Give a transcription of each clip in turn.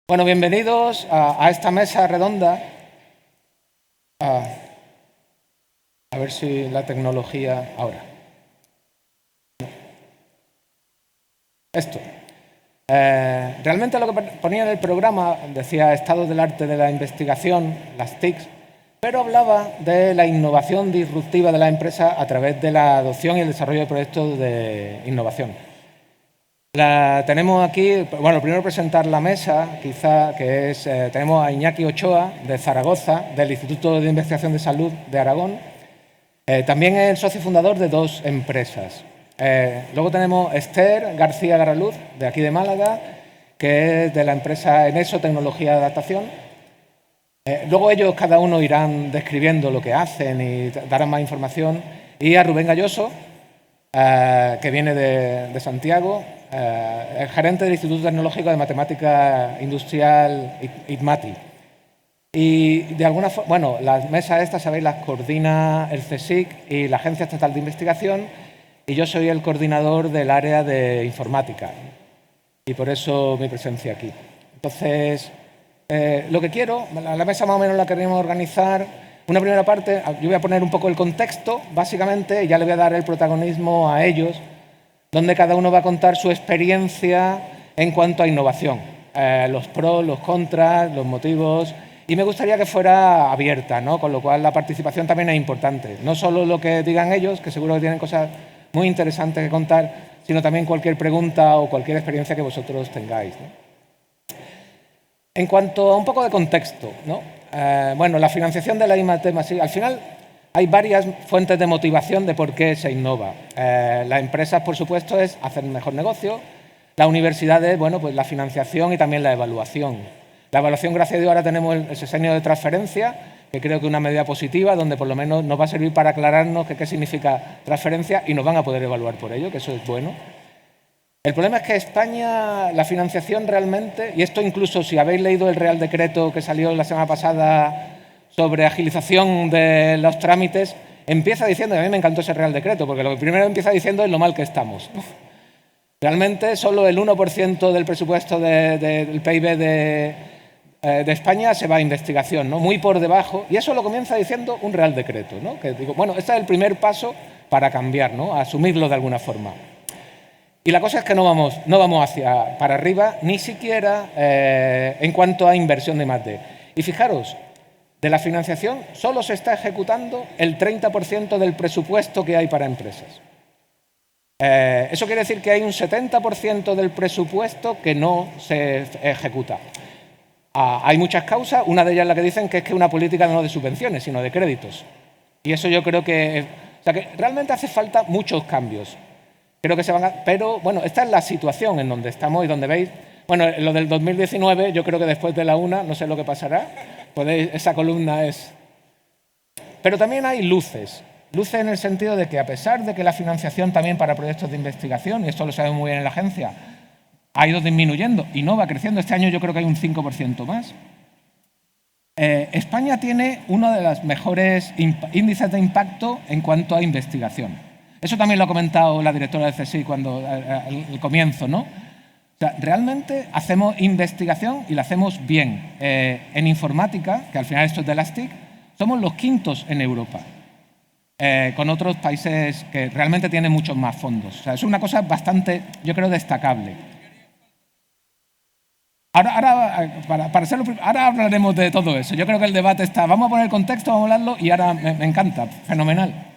Bueno, bienvenidos a esta mesa redonda. A ver si la tecnología... Ahora. Esto. Realmente lo que ponía en el programa decía Estado del Arte de la Investigación, las TICs, pero hablaba de la innovación disruptiva de la empresa a través de la adopción y el desarrollo de proyectos de innovación. Tenemos aquí, bueno, primero presentar la mesa, quizá, que es, tenemos a Iñaki Ochoa, de Zaragoza, del Instituto de Investigación de Salud de Aragón. También es el socio fundador de dos empresas. Luego tenemos Esther García Garaluz, de aquí de Málaga, que es de la empresa Eneso Tecnología de Adaptación. Luego ellos cada uno irán describiendo lo que hacen y darán más información. Y a Rubén Galloso, que viene de Santiago, el gerente del Instituto Tecnológico de Matemática Industrial ITMATI. Y de alguna forma, bueno, las mesas estas, sabéis, las coordina el CSIC y la Agencia Estatal de Investigación, y yo soy el coordinador del área de informática, y por eso mi presencia aquí. Entonces, lo que quiero, la mesa más o menos la queremos organizar. Una primera parte, yo voy a poner un poco el contexto, básicamente, y ya le voy a dar el protagonismo a ellos, donde cada uno va a contar su experiencia en cuanto a innovación, los pros, los contras, los motivos, y me gustaría que fuera abierta, ¿no? Con lo cual la participación también es importante. No solo lo que digan ellos, que seguro que tienen cosas muy interesantes que contar, sino también cualquier pregunta o cualquier experiencia que vosotros tengáis, ¿no? En cuanto a un poco de contexto, ¿no? Bueno, la financiación de la I+D+I, al final hay varias fuentes de motivación de por qué se innova. Las empresas, por supuesto, es hacer mejor negocio. Las universidades, bueno, pues la financiación y también la evaluación. La evaluación, gracias a Dios, ahora tenemos el sexenio de transferencia, que creo que es una medida positiva, donde por lo menos nos va a servir para aclararnos qué significa transferencia y nos van a poder evaluar por ello, que eso es bueno. El problema es que España, la financiación realmente, y esto incluso si habéis leído el Real Decreto que salió la semana pasada sobre agilización de los trámites, empieza diciendo, y a mí me encantó ese Real Decreto, porque lo que primero empieza diciendo es lo mal que estamos. Realmente solo el 1% del presupuesto del PIB de España se va a investigación, ¿no? Muy por debajo, y eso lo comienza diciendo un Real Decreto, ¿no? Que digo, bueno, este es el primer paso para cambiar, ¿no? A asumirlo de alguna forma. Y la cosa es que no vamos para arriba, ni siquiera en cuanto a inversión de I+D. Y fijaros, de la financiación solo se está ejecutando el 30% del presupuesto que hay para empresas. Eso quiere decir que hay un 70% del presupuesto que no se ejecuta. Hay muchas causas, una de ellas la que dicen que es que una política no de subvenciones, sino de créditos. Y eso yo creo que... O sea, que realmente hace falta muchos cambios. Creo que se van a... Pero, bueno, esta es la situación en donde estamos y donde veis... Bueno, lo del 2019, yo creo que después de la UNA, no sé lo que pasará. Podéis, esa columna es... Pero también hay luces. Luces en el sentido de que, a pesar de que la financiación también para proyectos de investigación, y esto lo sabemos muy bien en la agencia, ha ido disminuyendo y no va creciendo. Este año yo creo que hay un 5% más. España tiene uno de los mejores índices de impacto en cuanto a investigación. Eso también lo ha comentado la directora del CSIC cuando al comienzo, ¿no? O sea, realmente hacemos investigación y la hacemos bien. En informática, que al final esto es de las TIC, somos los quintos en Europa, con otros países que realmente tienen muchos más fondos. O sea, es una cosa bastante, yo creo, destacable. Ahora hablaremos de todo eso. Yo creo que el debate está... Vamos a poner el contexto, vamos a hablarlo y ahora me encanta, fenomenal.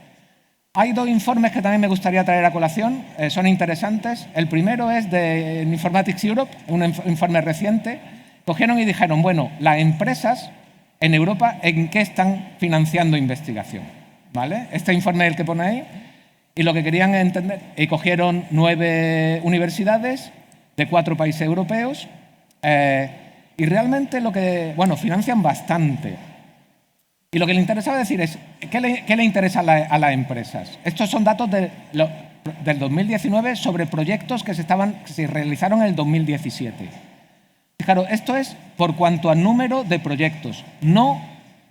Hay dos informes que también me gustaría traer a colación, son interesantes. El primero es de Informatics Europe, un informe reciente. Cogieron y dijeron, bueno, las empresas en Europa, ¿en qué están financiando investigación? ¿Vale? Este informe es el que pone ahí. Y lo que querían entender, y cogieron 9 universidades de 4 países europeos, y realmente lo que, bueno, financian bastante. Y lo que le interesaba decir es, ¿qué le interesa a las empresas? Estos son datos del 2019 sobre proyectos que se realizaron en el 2017. Claro, esto es por cuanto a número de proyectos, no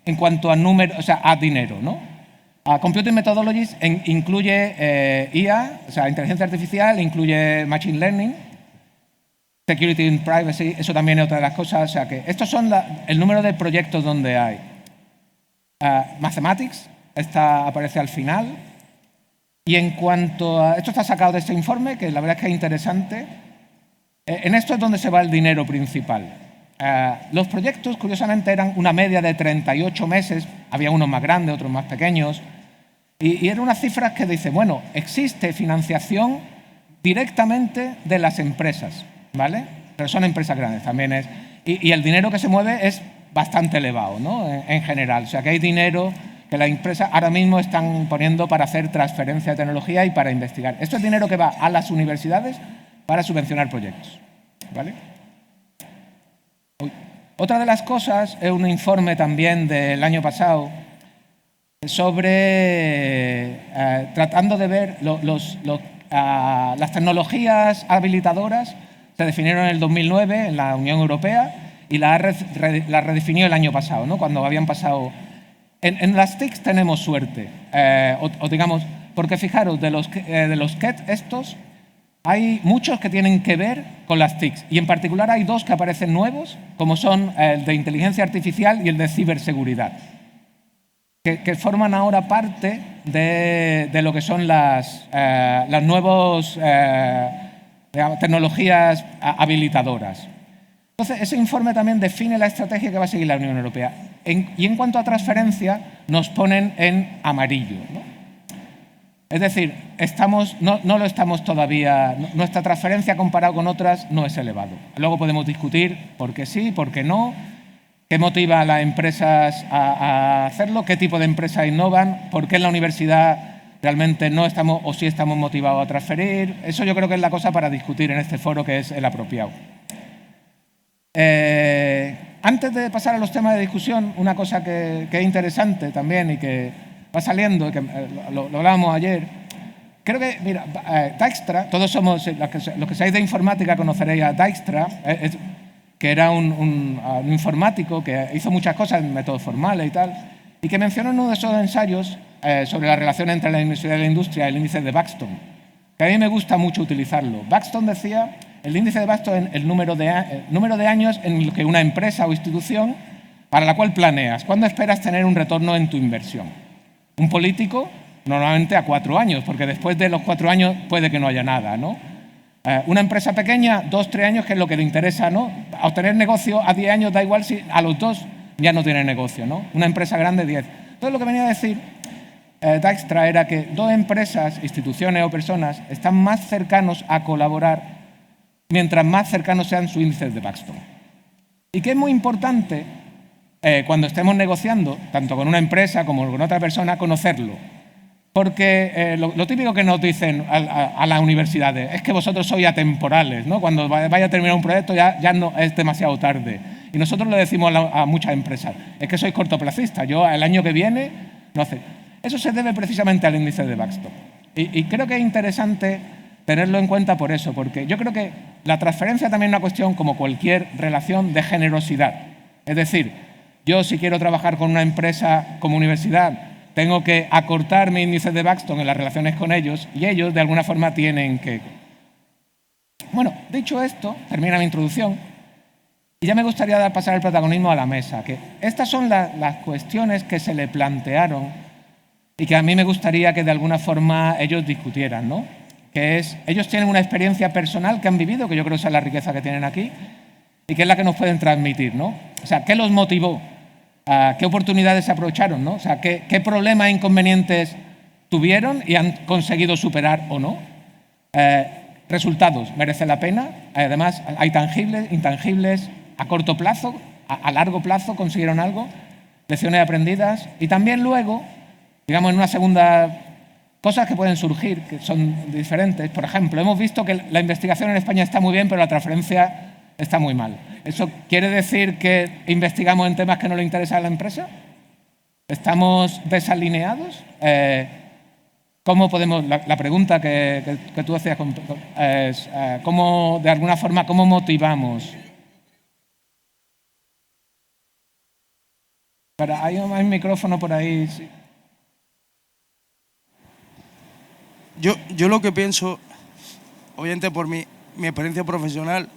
en cuanto a número, o sea, a dinero, ¿no? Computing Methodologies incluye IA, o sea, inteligencia artificial, incluye Machine Learning. Security and Privacy, eso también es otra de las cosas. O sea que estos son el número de proyectos donde hay. Mathematics, esta aparece al final. Y en cuanto a... Esto está sacado de este informe, que la verdad es que es interesante. En esto es donde se va el dinero principal. Los proyectos, curiosamente, eran una media de 38 meses. Había unos más grandes, otros más pequeños. Y eran unas cifras que dicen, bueno, existe financiación directamente de las empresas, ¿vale? Pero son empresas grandes también. Y el dinero que se mueve es bastante elevado, ¿no? En general. O sea, que hay dinero que las empresas ahora mismo están poniendo para hacer transferencia de tecnología y para investigar. Esto es dinero que va a las universidades para subvencionar proyectos, ¿vale? Otra de las cosas es un informe también del año pasado sobre tratando de ver las tecnologías habilitadoras. Se definieron en el 2009 en la Unión Europea y la redefinió el año pasado, ¿no? Cuando habían pasado... En las TICs tenemos suerte, digamos, porque fijaros, de los KET estos, hay muchos que tienen que ver con las TICs y en particular hay dos que aparecen nuevos, como son el de inteligencia artificial y el de ciberseguridad, que forman ahora parte de lo que son las nuevas tecnologías habilitadoras. Entonces, ese informe también define la estrategia que va a seguir la Unión Europea. Y en cuanto a transferencia, nos ponen en amarillo, ¿no? Es decir, no lo estamos todavía... Nuestra transferencia comparado con otras no es elevado. Luego podemos discutir por qué sí, por qué no, qué motiva a las empresas a hacerlo, qué tipo de empresas innovan, por qué en la universidad realmente no estamos o sí estamos motivados a transferir. Eso yo creo que es la cosa para discutir en este foro, que es el apropiado. Antes de pasar a los temas de discusión, una cosa que es interesante también y que va saliendo, que lo hablábamos ayer, creo que, mira, Dijkstra, todos somos, los que seáis de informática conoceréis a Dijkstra, que era un informático que hizo muchas cosas en métodos formales y tal, y que mencionó en uno de esos ensayos sobre la relación entre la universidad y la industria, el índice de Buxton, que a mí me gusta mucho utilizarlo. Buxton decía... El índice de Buxton es el número de años en el que una empresa o institución para la cual planeas. ¿Cuándo esperas tener un retorno en tu inversión? Un político, normalmente a 4 años, porque después de los 4 años puede que no haya nada, ¿no? Una empresa pequeña, 2, 3 años, que es lo que le interesa, ¿no? Obtener negocio a 10 años da igual si a los 2 ya no tiene negocio, ¿no? Una empresa grande, 10. Entonces, lo que venía a decir Dijkstra era que 2 empresas, instituciones o personas están más cercanos a colaborar mientras más cercanos sean sus índices de Buxton. Y que es muy importante, cuando estemos negociando, tanto con una empresa como con otra persona, conocerlo. Porque lo típico que nos dicen a las universidades es que vosotros sois atemporales, ¿no? Cuando vaya a terminar un proyecto ya no es demasiado tarde. Y nosotros le decimos a muchas empresas, es que sois cortoplacistas, yo el año que viene no hace. Eso se debe precisamente al índice de Buxton. Y creo que es interesante tenerlo en cuenta por eso, porque yo creo que la transferencia también es una cuestión, como cualquier relación, de generosidad. Es decir, yo si quiero trabajar con una empresa como universidad, tengo que acortar mi índice de Buxton en las relaciones con ellos y ellos de alguna forma tienen que... Bueno, dicho esto, termina mi introducción y ya me gustaría pasar el protagonismo a la mesa, que estas son las cuestiones que se le plantearon y que a mí me gustaría que de alguna forma ellos discutieran, ¿no? Que es, ellos tienen una experiencia personal que han vivido, que yo creo que esa es la riqueza que tienen aquí, y que es la que nos pueden transmitir, ¿no? O sea, ¿qué los motivó? ¿Qué oportunidades se aprovecharon, ¿no? O sea, ¿qué problemas e inconvenientes tuvieron y han conseguido superar o no? Resultados, ¿merece la pena? Además, hay tangibles, intangibles, a corto plazo, a largo plazo consiguieron algo, lecciones aprendidas, y también luego, digamos, en una segunda... Cosas que pueden surgir, que son diferentes. Por ejemplo, hemos visto que la investigación en España está muy bien, pero la transferencia está muy mal. ¿Eso quiere decir que investigamos en temas que no le interesan a la empresa? ¿Estamos desalineados? ¿Cómo podemos...? La pregunta que tú hacías es, ¿cómo, de alguna forma, cómo motivamos? Hay un micrófono por ahí, sí. Yo lo que pienso, obviamente por mi experiencia profesional,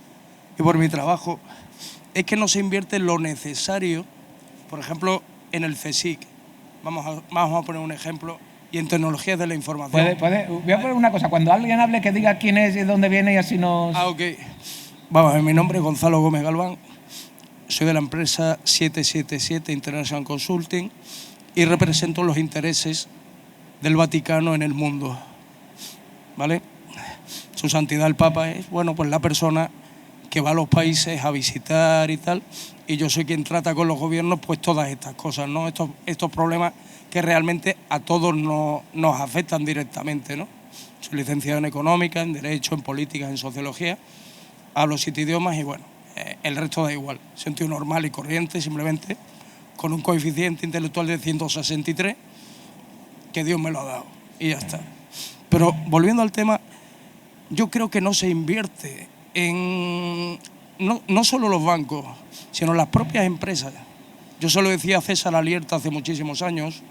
y por mi trabajo, es que no se invierte lo necesario, por ejemplo, en el CSIC. Vamos a poner un ejemplo. Y en tecnologías de la información. Voy a poner una cosa. Cuando alguien hable, que diga quién es y de dónde viene y así nos... Ok. Vamos a ver, mi nombre es Gonzalo Gómez Galván. Soy de la empresa 777 International Consulting y represento los intereses del Vaticano en el mundo. ¿Vale? Su Santidad el Papa es, bueno, pues la persona que va a los países a visitar y tal, y yo soy quien trata con los gobiernos pues todas estas cosas, ¿no? Estos problemas que realmente a todos nos afectan directamente, ¿no? Soy licenciado en Económica, en Derecho, en Política, en Sociología, hablo 7 idiomas y bueno, el resto da igual. Soy un tío normal y corriente, simplemente con un coeficiente intelectual de 163, que Dios me lo ha dado, y ya está. Pero volviendo al tema, yo creo que no se invierte en no solo los bancos, sino las propias empresas. Yo se lo decía a César Alierta hace muchísimos años,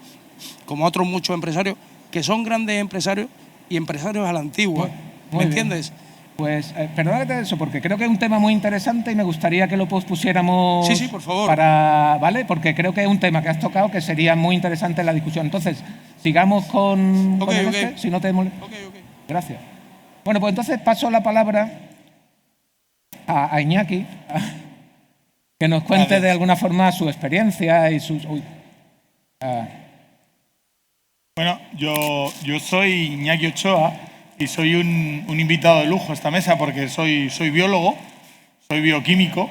como a otros muchos empresarios, que son grandes empresarios y empresarios a la antigua. ¿Me entiendes? Pues perdónate eso, porque creo que es un tema muy interesante y me gustaría que lo pospusiéramos. Sí, por favor. ¿Vale? Porque creo que es un tema que has tocado que sería muy interesante en la discusión. Entonces, sigamos con este, si no te molesta. Gracias. Bueno, pues entonces paso la palabra a Iñaki, que nos cuente de alguna forma su experiencia y sus... Bueno, yo soy Iñaki Ochoa y soy un invitado de lujo a esta mesa porque soy biólogo, soy bioquímico,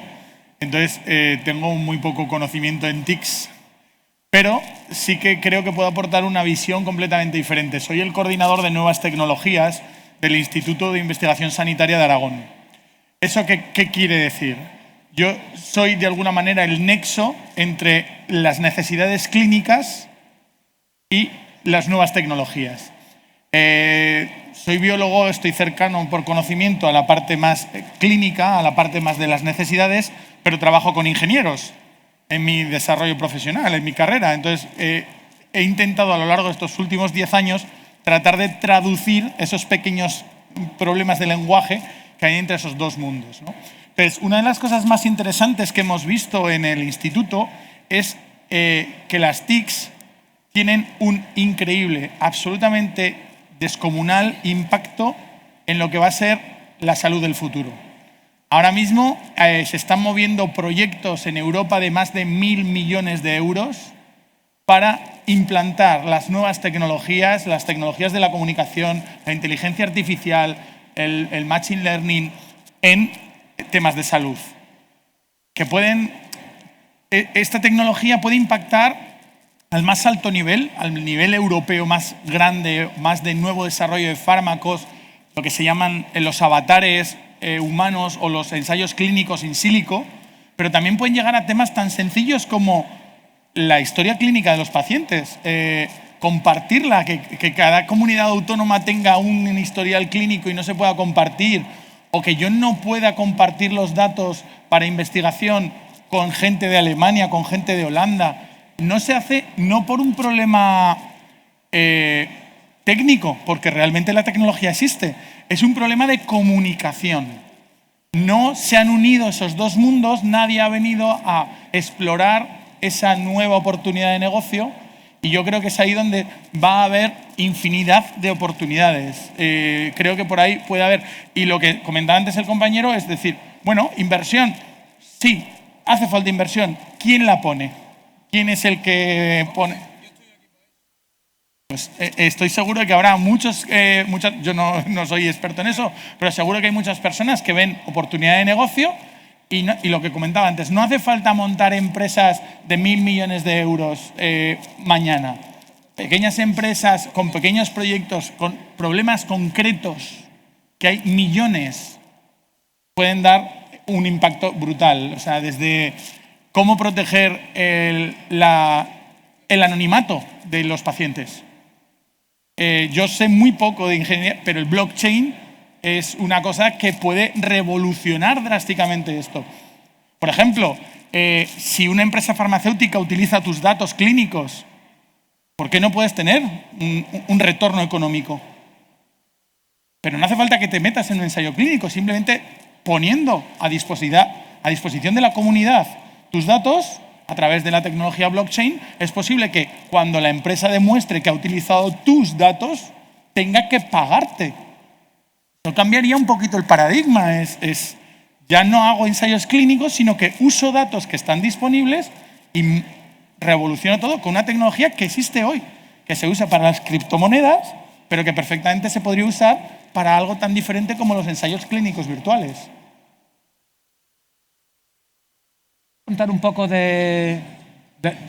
entonces tengo muy poco conocimiento en TICs, pero sí que creo que puedo aportar una visión completamente diferente. Soy el coordinador de nuevas tecnologías del Instituto de Investigación Sanitaria de Aragón. ¿Eso qué quiere decir? Yo soy de alguna manera el nexo entre las necesidades clínicas y las nuevas tecnologías. Soy biólogo, estoy cercano por conocimiento a la parte más clínica, a la parte más de las necesidades, pero trabajo con ingenieros en mi desarrollo profesional, en mi carrera. Entonces, he intentado a lo largo de estos últimos 10 años tratar de traducir esos pequeños problemas de lenguaje que hay entre esos dos mundos, ¿no? Entonces, una de las cosas más interesantes que hemos visto en el instituto es que las TICs tienen un increíble, absolutamente descomunal impacto en lo que va a ser la salud del futuro. Ahora mismo se están moviendo proyectos en Europa de más de 1.000 millones de euros para implantar las nuevas tecnologías, las tecnologías de la comunicación, la inteligencia artificial, el machine learning en temas de salud. Esta tecnología puede impactar al más alto nivel, al nivel europeo más grande, más de nuevo desarrollo de fármacos, lo que se llaman los avatares humanos o los ensayos clínicos in silico, pero también pueden llegar a temas tan sencillos como la historia clínica de los pacientes, compartirla, que cada comunidad autónoma tenga un historial clínico y no se pueda compartir, o que yo no pueda compartir los datos para investigación con gente de Alemania, con gente de Holanda. No se hace no por un problema técnico, porque realmente la tecnología existe, es un problema de comunicación. No se han unido esos dos mundos, nadie ha venido a explorar esa nueva oportunidad de negocio y yo creo que es ahí donde va a haber infinidad de oportunidades. Creo que por ahí puede haber, y lo que comentaba antes el compañero es decir, bueno, inversión, sí, hace falta inversión, ¿quién la pone? ¿Quién es el que pone? Pues estoy seguro de que habrá yo no soy experto en eso, pero seguro que hay muchas personas que ven oportunidad de negocio y lo que comentaba antes, no hace falta montar empresas de 1.000 millones de euros mañana. Pequeñas empresas con pequeños proyectos, con problemas concretos, que hay millones, pueden dar un impacto brutal. O sea, desde cómo proteger el anonimato de los pacientes. Yo sé muy poco de ingeniería, pero el blockchain es una cosa que puede revolucionar drásticamente esto. Por ejemplo, si una empresa farmacéutica utiliza tus datos clínicos, ¿por qué no puedes tener un retorno económico? Pero no hace falta que te metas en un ensayo clínico, simplemente poniendo a disposición de la comunidad tus datos a través de la tecnología blockchain, es posible que cuando la empresa demuestre que ha utilizado tus datos, tenga que pagarte. Eso cambiaría un poquito el paradigma. Ya no hago ensayos clínicos, sino que uso datos que están disponibles y revoluciono todo con una tecnología que existe hoy, que se usa para las criptomonedas, pero que perfectamente se podría usar para algo tan diferente como los ensayos clínicos virtuales. Contar un poco de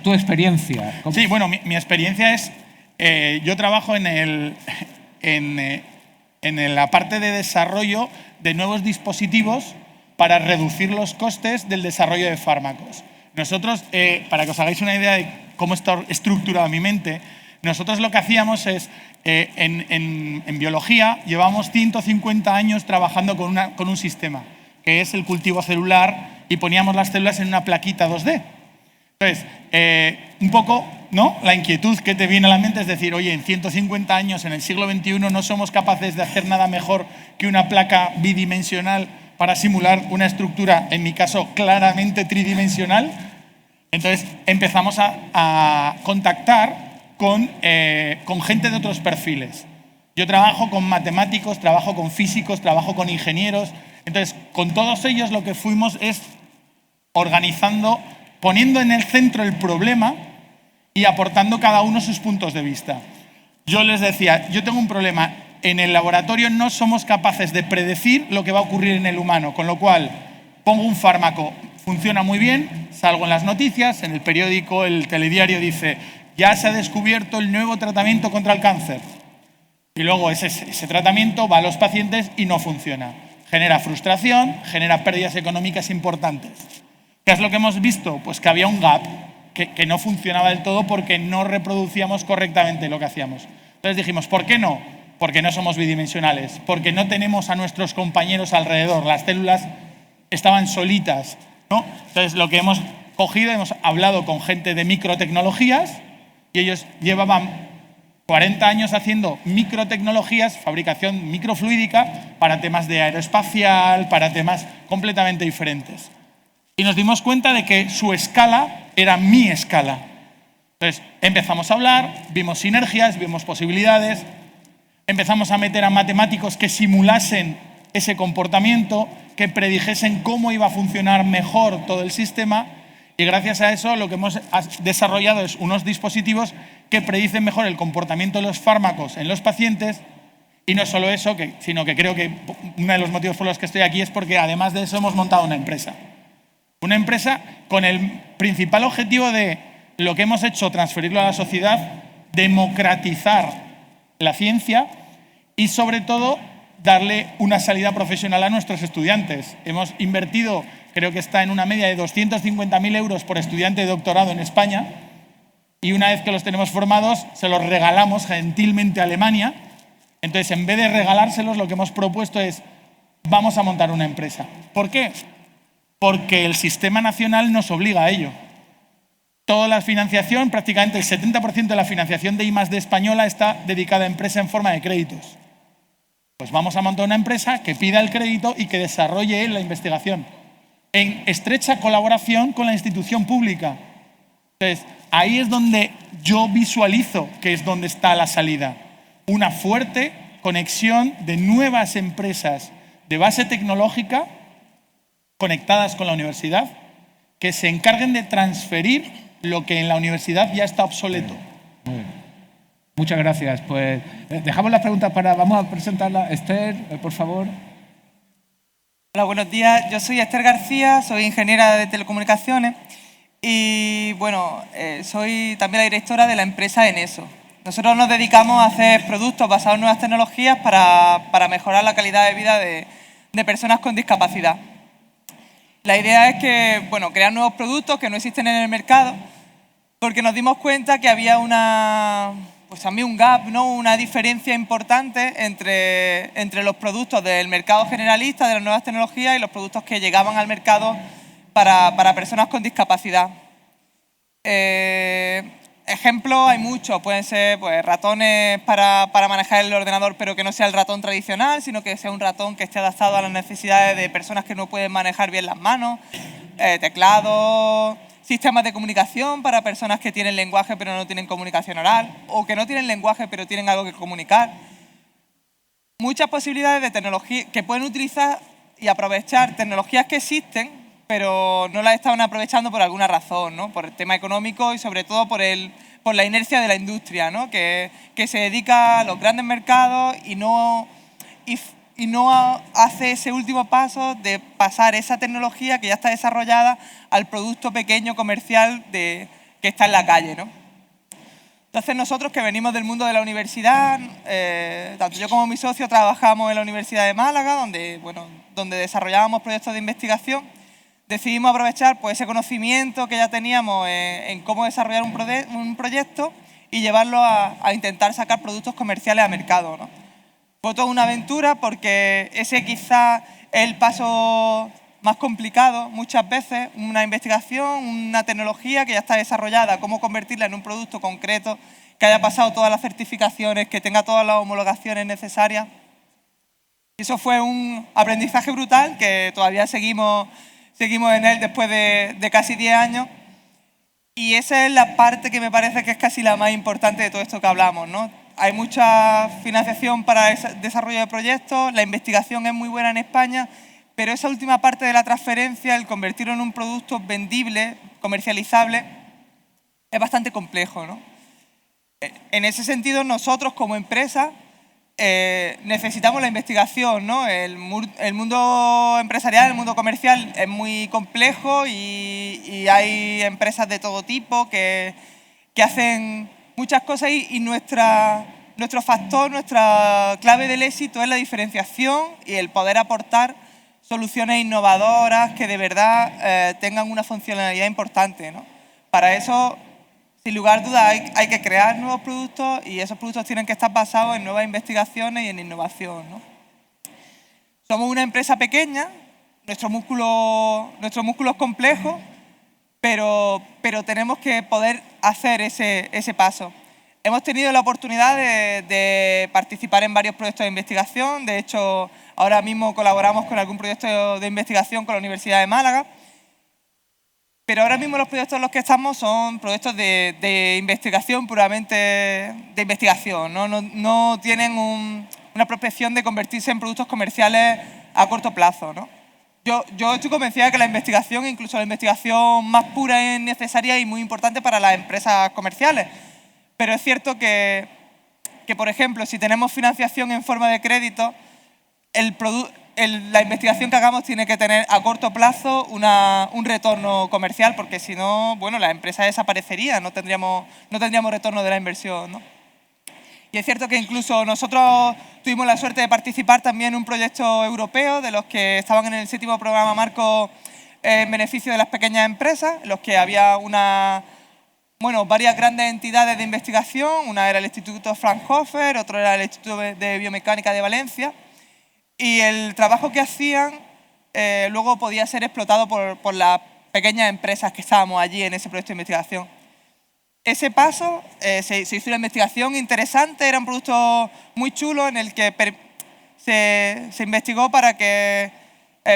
tu experiencia. Sí, bueno, mi experiencia es, yo trabajo en la parte de desarrollo de nuevos dispositivos para reducir los costes del desarrollo de fármacos. Nosotros, para que os hagáis una idea de cómo está estructurada mi mente, nosotros lo que hacíamos es, en biología, llevamos 150 años trabajando con un sistema, que es el cultivo celular, y poníamos las células en una plaquita 2D. Entonces, un poco, ¿no?, la inquietud que te viene a la mente es decir, oye, en 150 años, en el siglo XXI, no somos capaces de hacer nada mejor que una placa bidimensional para simular una estructura, en mi caso, claramente tridimensional. Entonces, empezamos a contactar con gente de otros perfiles. Yo trabajo con matemáticos, trabajo con físicos, trabajo con ingenieros. Entonces, con todos ellos lo que fuimos es organizando, poniendo en el centro el problema y aportando cada uno sus puntos de vista. Yo les decía, yo tengo un problema. En el laboratorio no somos capaces de predecir lo que va a ocurrir en el humano, con lo cual pongo un fármaco, funciona muy bien, salgo en las noticias, en el periódico, el telediario dice, ya se ha descubierto el nuevo tratamiento contra el cáncer. Y luego ese tratamiento va a los pacientes y no funciona. Genera frustración, genera pérdidas económicas importantes. ¿Qué es lo que hemos visto? Pues que había un gap, que no funcionaba del todo porque no reproducíamos correctamente lo que hacíamos. Entonces dijimos, ¿por qué no? Porque no somos bidimensionales, porque no tenemos a nuestros compañeros alrededor. Las células estaban solitas, ¿no? Entonces, lo que hemos cogido, hemos hablado con gente de microtecnologías y ellos llevaban 40 años haciendo microtecnologías, fabricación microfluídica para temas de aeroespacial, para temas completamente diferentes. Y nos dimos cuenta de que su escala era mi escala. Entonces, empezamos a hablar, vimos sinergias, vimos posibilidades, empezamos a meter a matemáticos que simulasen ese comportamiento, que predijesen cómo iba a funcionar mejor todo el sistema, y gracias a eso lo que hemos desarrollado es unos dispositivos que predicen mejor el comportamiento de los fármacos en los pacientes. Y no solo eso, sino que creo que uno de los motivos por los que estoy aquí es porque además de eso hemos montado una empresa. Una empresa con el principal objetivo de lo que hemos hecho, transferirlo a la sociedad, democratizar la ciencia y sobre todo darle una salida profesional a nuestros estudiantes. Hemos invertido, creo que está en una media de 250.000 euros por estudiante de doctorado en España, y una vez que los tenemos formados se los regalamos gentilmente a Alemania. Entonces, en vez de regalárselos, lo que hemos propuesto es vamos a montar una empresa. ¿Por qué? Porque el sistema nacional nos obliga a ello. Toda la financiación, prácticamente el 70% de la financiación de I+D española está dedicada a empresa en forma de créditos. Pues vamos a montar una empresa que pida el crédito y que desarrolle la investigación en estrecha colaboración con la institución pública. Entonces, ahí es donde yo visualizo que es donde está la salida. Una fuerte conexión de nuevas empresas de base tecnológica conectadas con la universidad que se encarguen de transferir lo que en la universidad ya está obsoleto. Muy bien. Muchas gracias. Pues dejamos las preguntas vamos a presentarla. Esther, por favor. Hola, buenos días. Yo soy Esther García, soy ingeniera de telecomunicaciones y, bueno, soy también la directora de la empresa Eneso. Nosotros nos dedicamos a hacer productos basados en nuevas tecnologías para mejorar la calidad de vida de personas con discapacidad. La idea es que, bueno, crear nuevos productos que no existen en el mercado, porque nos dimos cuenta que había también un gap, ¿no? Una diferencia importante entre los productos del mercado generalista de las nuevas tecnologías y los productos que llegaban al mercado para personas con discapacidad. ejemplos hay muchos, pueden ser pues, ratones para manejar el ordenador, pero que no sea el ratón tradicional, sino que sea un ratón que esté adaptado a las necesidades de personas que no pueden manejar bien las manos, teclados, sistemas de comunicación para personas que tienen lenguaje pero no tienen comunicación oral, o que no tienen lenguaje pero tienen algo que comunicar. Muchas posibilidades de tecnología que pueden utilizar y aprovechar tecnologías que existen, pero no las estaban aprovechando por alguna razón, ¿no? Por el tema económico y sobre todo por la inercia de la industria, ¿no? Que se dedica a los grandes mercados y no hace ese último paso de pasar esa tecnología que ya está desarrollada al producto pequeño comercial que está en la calle, ¿no? Entonces nosotros que venimos del mundo de la universidad, tanto yo como mi socio trabajamos en la Universidad de Málaga, donde desarrollábamos proyectos de investigación, decidimos aprovechar pues, ese conocimiento que ya teníamos en cómo desarrollar un proyecto y llevarlo a intentar sacar productos comerciales a mercado, ¿no? Fue toda una aventura porque ese quizá es el paso más complicado muchas veces, una investigación, una tecnología que ya está desarrollada, cómo convertirla en un producto concreto, que haya pasado todas las certificaciones, que tenga todas las homologaciones necesarias. Y eso fue un aprendizaje brutal que todavía seguimos en él después de casi 10 años. Y esa es la parte que me parece que es casi la más importante de todo esto que hablamos, ¿no? Hay mucha financiación para el desarrollo de proyectos, la investigación es muy buena en España, pero esa última parte de la transferencia, el convertirlo en un producto vendible, comercializable, es bastante complejo, ¿no? En ese sentido, nosotros como empresa necesitamos la investigación, ¿no? El mundo empresarial, el mundo comercial es muy complejo y hay empresas de todo tipo que hacen muchas cosas y nuestro factor, nuestra clave del éxito es la diferenciación y el poder aportar soluciones innovadoras que de verdad tengan una funcionalidad importante, ¿no? Para eso, sin lugar a dudas, hay que crear nuevos productos y esos productos tienen que estar basados en nuevas investigaciones y en innovación, ¿no? Somos una empresa pequeña, nuestro músculo es complejo, pero tenemos que poder hacer ese paso. Hemos tenido la oportunidad de participar en varios proyectos de investigación. De hecho, ahora mismo colaboramos con algún proyecto de investigación con la Universidad de Málaga. Pero ahora mismo los proyectos en los que estamos son proyectos de investigación puramente de investigación, ¿no? No tienen una prospección de convertirse en productos comerciales a corto plazo, ¿no? Yo estoy convencida de que la investigación, incluso la investigación más pura, es necesaria y muy importante para las empresas comerciales. Pero es cierto que por ejemplo, si tenemos financiación en forma de crédito, la investigación que hagamos tiene que tener a corto plazo un retorno comercial, porque si no, bueno, la empresa desaparecería, no tendríamos retorno de la inversión, ¿no? Y es cierto que incluso nosotros tuvimos la suerte de participar también en un proyecto europeo de los que estaban en el 7º programa marco en beneficio de las pequeñas empresas, en los que había varias grandes entidades de investigación. Una era el Instituto Fraunhofer, otro era el Instituto de Biomecánica de Valencia. Y el trabajo que hacían luego podía ser explotado por las pequeñas empresas que estábamos allí en ese proyecto de investigación. Ese paso, se hizo una investigación interesante, era un producto muy chulo en el que se investigó para que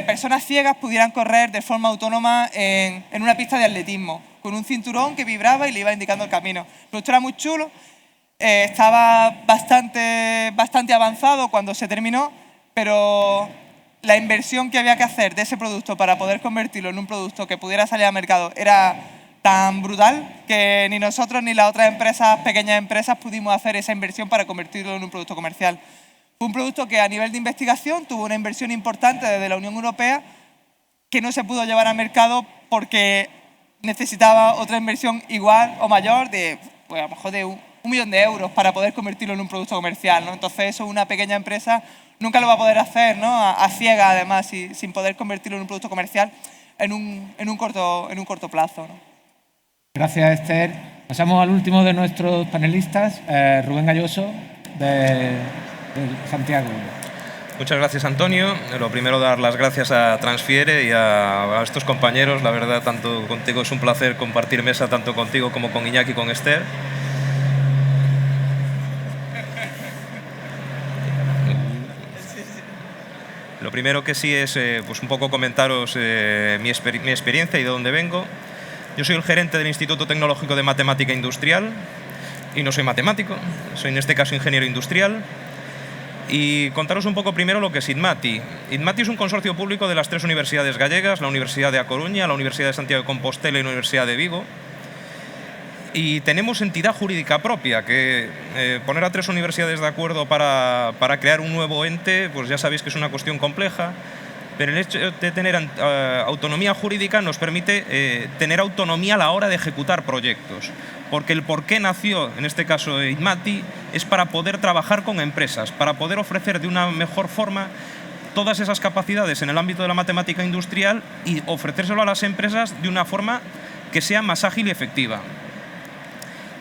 personas ciegas pudieran correr de forma autónoma en una pista de atletismo, con un cinturón que vibraba y le iba indicando el camino. El producto era muy chulo, estaba bastante avanzado cuando se terminó, pero la inversión que había que hacer de ese producto para poder convertirlo en un producto que pudiera salir al mercado era tan brutal que ni nosotros ni las otras pequeñas empresas pudimos hacer esa inversión para convertirlo en un producto comercial. Fue un producto que a nivel de investigación tuvo una inversión importante desde la Unión Europea que no se pudo llevar al mercado porque necesitaba otra inversión igual o mayor de, pues, a lo mejor de 1 millón de euros para poder convertirlo en un producto comercial, ¿no? Entonces eso una pequeña empresa nunca lo va a poder hacer, ¿no? A ciegas, además, sin poder convertirlo en un producto comercial en un corto plazo, ¿no? Gracias, Esther. Pasamos al último de nuestros panelistas, Rubén Galloso, de Santiago. Muchas gracias, Antonio. Lo primero, dar las gracias a Transfiere y a estos compañeros. La verdad, tanto contigo es un placer compartir mesa, tanto contigo como con Iñaki y con Esther. Lo primero que sí es pues un poco comentaros mi experiencia y de dónde vengo. Yo soy el gerente del Instituto Tecnológico de Matemática Industrial y no soy matemático, soy en este caso ingeniero industrial. Y contaros un poco primero lo que es IDMATI. IDMATI es un consorcio público de las 3 universidades gallegas, la Universidad de A Coruña, la Universidad de Santiago de Compostela y la Universidad de Vigo. Y tenemos entidad jurídica propia, que poner a 3 universidades de acuerdo para crear un nuevo ente, pues ya sabéis que es una cuestión compleja, pero el hecho de tener autonomía jurídica nos permite tener autonomía a la hora de ejecutar proyectos. Porque el por qué nació, en este caso IDMATI, es para poder trabajar con empresas, para poder ofrecer de una mejor forma todas esas capacidades en el ámbito de la matemática industrial y ofrecérselo a las empresas de una forma que sea más ágil y efectiva.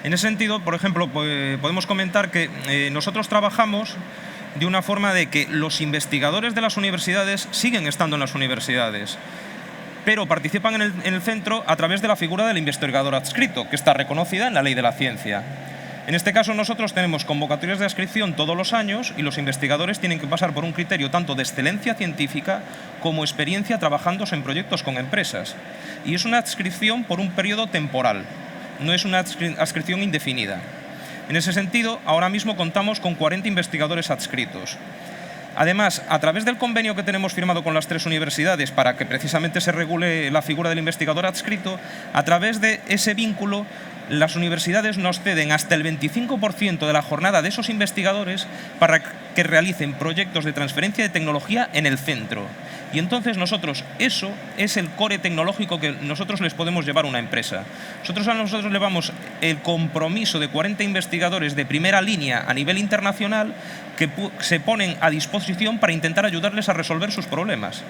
En ese sentido, por ejemplo, podemos comentar que nosotros trabajamos de una forma de que los investigadores de las universidades siguen estando en las universidades, pero participan en el centro a través de la figura del investigador adscrito, que está reconocida en la Ley de la Ciencia. En este caso, nosotros tenemos convocatorias de adscripción todos los años y los investigadores tienen que pasar por un criterio tanto de excelencia científica como experiencia trabajando en proyectos con empresas. Y es una adscripción por un periodo temporal, no es una adscripción indefinida. En ese sentido, ahora mismo contamos con 40 investigadores adscritos. Además, a través del convenio que tenemos firmado con las 3 universidades para que precisamente se regule la figura del investigador adscrito, a través de ese vínculo, las universidades nos ceden hasta el 25% de la jornada de esos investigadores para que realicen proyectos de transferencia de tecnología en el centro. Y entonces nosotros, eso es el core tecnológico que nosotros les podemos llevar a una empresa. Nosotros llevamos el compromiso de 40 investigadores de primera línea a nivel internacional que se ponen a disposición para intentar ayudarles a resolver sus problemas.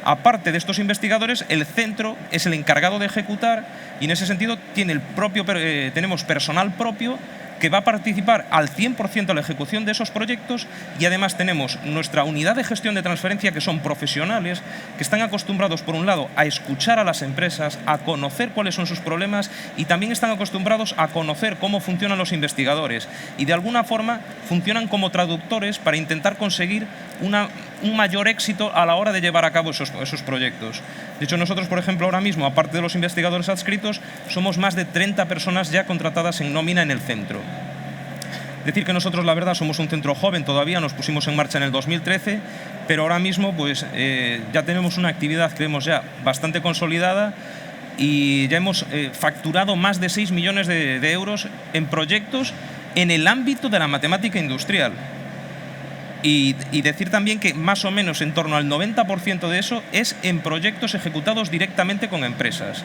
Aparte de estos investigadores, el centro es el encargado de ejecutar y en ese sentido tenemos personal propio que va a participar al 100% en la ejecución de esos proyectos y además tenemos nuestra unidad de gestión de transferencia que son profesionales que están acostumbrados por un lado a escuchar a las empresas, a conocer cuáles son sus problemas y también están acostumbrados a conocer cómo funcionan los investigadores y de alguna forma funcionan como traductores para intentar conseguir un mayor éxito a la hora de llevar a cabo esos proyectos. De hecho, nosotros, por ejemplo, ahora mismo, aparte de los investigadores adscritos, somos más de 30 personas ya contratadas en nómina en el centro. Decir que nosotros, la verdad, somos un centro joven todavía, nos pusimos en marcha en el 2013, pero ahora mismo pues, ya tenemos una actividad, creemos ya, bastante consolidada y ya hemos facturado más de 6 millones de euros en proyectos en el ámbito de la matemática industrial. Y decir también que más o menos en torno al 90% de eso es en proyectos ejecutados directamente con empresas.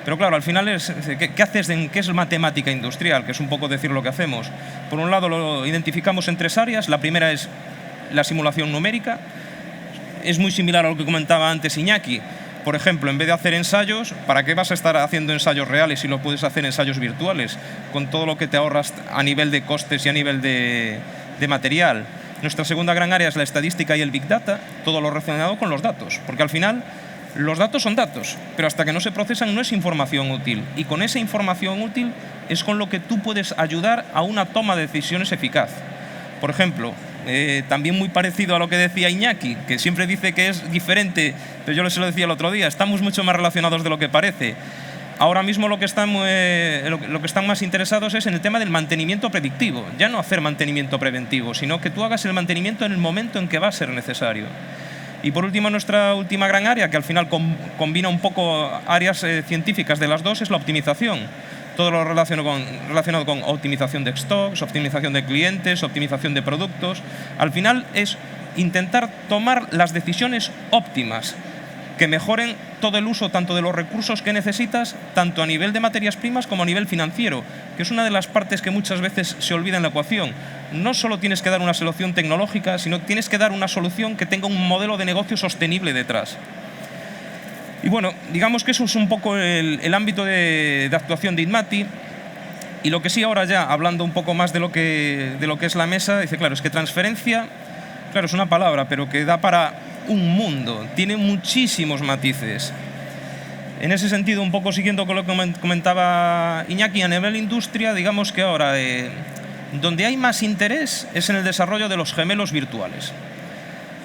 Pero claro, al final, ¿qué haces qué es matemática industrial? Que es un poco decir lo que hacemos. Por un lado, lo identificamos en 3 áreas. La primera es la simulación numérica. Es muy similar a lo que comentaba antes Iñaki. Por ejemplo, en vez de hacer ensayos, ¿para qué vas a estar haciendo ensayos reales si lo puedes hacer ensayos virtuales? Con todo lo que te ahorras a nivel de costes y a nivel de material. Nuestra segunda gran área es la estadística y el Big Data, todo lo relacionado con los datos, porque al final los datos son datos, pero hasta que no se procesan no es información útil, y con esa información útil es con lo que tú puedes ayudar a una toma de decisiones eficaz. Por ejemplo, también muy parecido a lo que decía Iñaki, que siempre dice que es diferente, pero yo se lo decía el otro día, estamos mucho más relacionados de lo que parece. Ahora mismo lo que están más interesados es en el tema del mantenimiento predictivo, ya no hacer mantenimiento preventivo, sino que tú hagas el mantenimiento en el momento en que va a ser necesario. Y por último, nuestra última gran área, que al final combina un poco áreas científicas de las dos, es la optimización. Todo lo relacionado con optimización de stocks, optimización de clientes, optimización de productos. Al final es intentar tomar las decisiones óptimas que mejoren todo el uso tanto de los recursos que necesitas, tanto a nivel de materias primas como a nivel financiero, que es una de las partes que muchas veces se olvida en la ecuación. No solo tienes que dar una solución tecnológica, sino tienes que dar una solución que tenga un modelo de negocio sostenible detrás. Y bueno, digamos que eso es un poco el ámbito de actuación de IDMATI. Y lo que sí ahora ya, hablando un poco más de lo que es la mesa, dice, claro, es que transferencia... claro, es una palabra, pero que da para un mundo, tiene muchísimos matices. En ese sentido, un poco siguiendo con lo que comentaba Iñaki, a nivel industria, digamos que ahora donde hay más interés es en el desarrollo de los gemelos virtuales.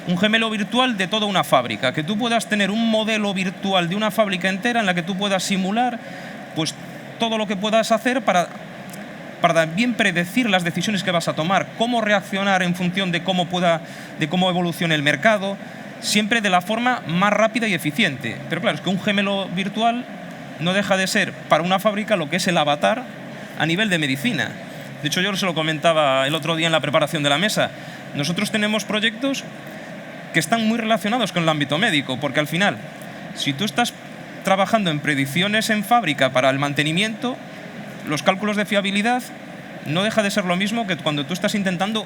Un gemelo virtual de toda una fábrica, que tú puedas tener un modelo virtual de una fábrica entera en la que tú puedas simular pues, todo lo que puedas hacer para bien predecir las decisiones que vas a tomar, cómo reaccionar en función de cómo evolucione el mercado, siempre de la forma más rápida y eficiente. Pero claro, es que un gemelo virtual no deja de ser para una fábrica lo que es el avatar a nivel de medicina. De hecho, yo se lo comentaba el otro día en la preparación de la mesa. Nosotros tenemos proyectos que están muy relacionados con el ámbito médico, porque al final, si tú estás trabajando en predicciones en fábrica para el mantenimiento, los cálculos de fiabilidad no deja de ser lo mismo que cuando tú estás intentando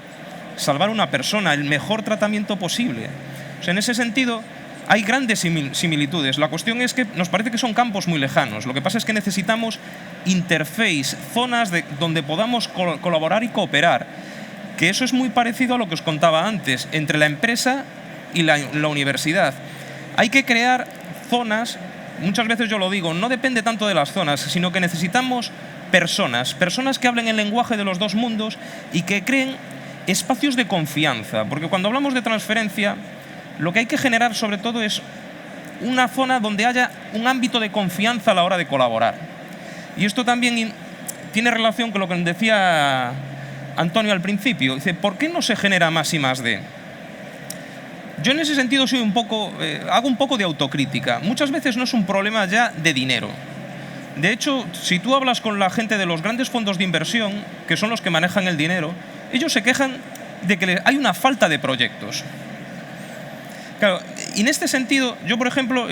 salvar a una persona, el mejor tratamiento posible. O sea, en ese sentido, hay grandes similitudes. La cuestión es que nos parece que son campos muy lejanos. Lo que pasa es que necesitamos interface, zonas donde podamos colaborar y cooperar. Que eso es muy parecido a lo que os contaba antes, entre la empresa y la universidad. Hay que crear zonas, muchas veces yo lo digo, no depende tanto de las zonas, sino que necesitamos personas que hablen el lenguaje de los dos mundos y que creen espacios de confianza. Porque cuando hablamos de transferencia, lo que hay que generar sobre todo es una zona donde haya un ámbito de confianza a la hora de colaborar. Y esto también tiene relación con lo que decía Antonio al principio. Dice, ¿por qué no se genera más I más D? Yo en ese sentido hago un poco de autocrítica. Muchas veces no es un problema ya de dinero. De hecho, si tú hablas con la gente de los grandes fondos de inversión, que son los que manejan el dinero, ellos se quejan de que hay una falta de proyectos. Claro, y en este sentido, yo por ejemplo,